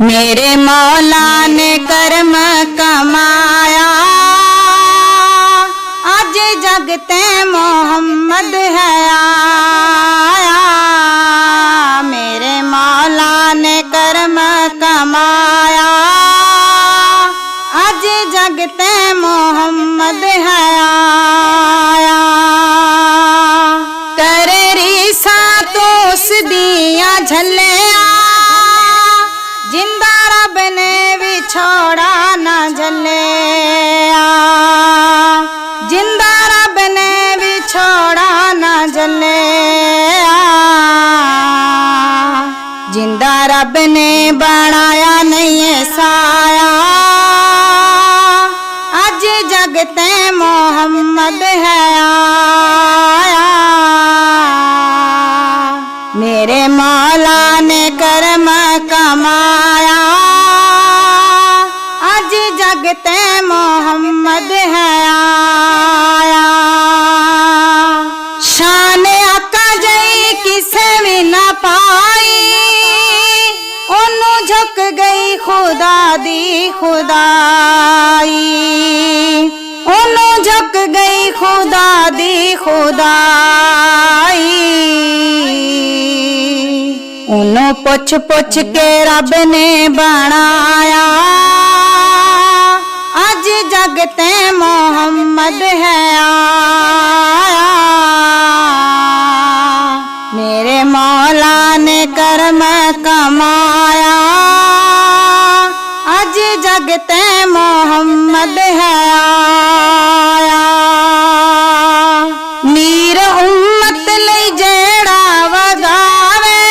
मेरे मौला ने कर्म कमाया, आज जगते मोहम्मद है आया। मेरे मौला ने कर्म कमाया, आज जगते मोहम्मद है आया। कर रीसा तो उस दिया झलिया, जिंदा रब ने विछोड़ा न झलिया। जिंदा रब ने विछोड़ा न झलिया। जिंदा रब ने बनाया नहीं साया, आज जगते मोहम्मद है आया। मेरे मौला ने कर्म कमाया, आज जगते मोहम्मद है आया। शान आका जई किसे भी ना पाई, ओनू झुक गई खुदा दी खुदाई। ओनू झुक गई खुदा दी खुदाई। ओनू पुछ पुछ के रब ने बनाया, आज जगते मोहम्मद है आया। मेरे मौला ने कर्म कमाया, आज जगते मोहम्मद है आया। मीर उम्मत लई जेड़ा वगावे,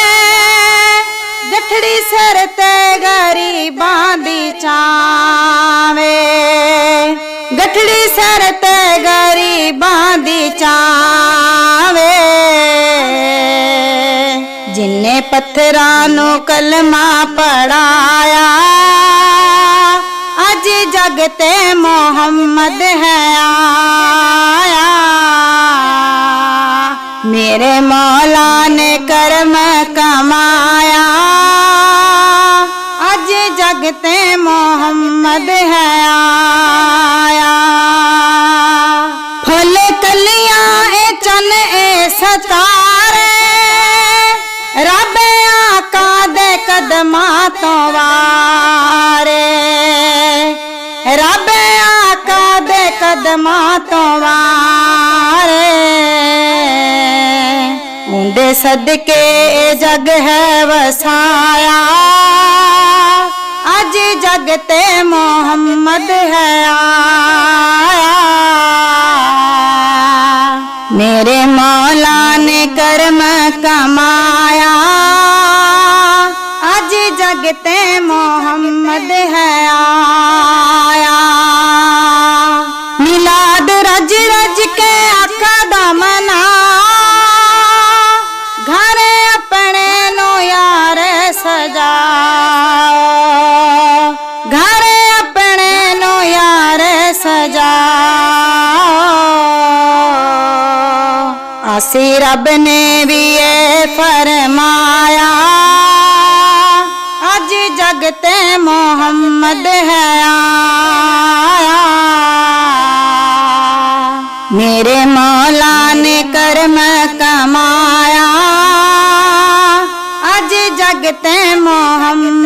गठड़ी सिर ते गरीबां दी चावे। गठड़ी सिर ते गरीबां दी चावे। जिन्ने पत्थरां नू कलमा पढ़ाया, आज जगते मोहम्मद है आया। मेरे मौला ने कर्म कमाया, आज जगते मोहम्मद है आया। फुल कलियां ए चन ए सतारे, रब आका दे कदमां तो वारे। रब आका दे कदमां तो वारे। उंदे सदके जग है वसाया, आज जगते मोहम्मद है आया। मेरे मौला ने कर्म कमाया, आज जगते मोहम्मद है आया। मिलाद रज रज के आका दा मना, घर अपने नो यार सजाओ। घर अपने नो यार सजाओ। आसी रब ने भी ये फरमाया, आज जगते मोहम्मद है आया। मेरे मौला ने कर्म कमाया, आज जगते मोहम्मद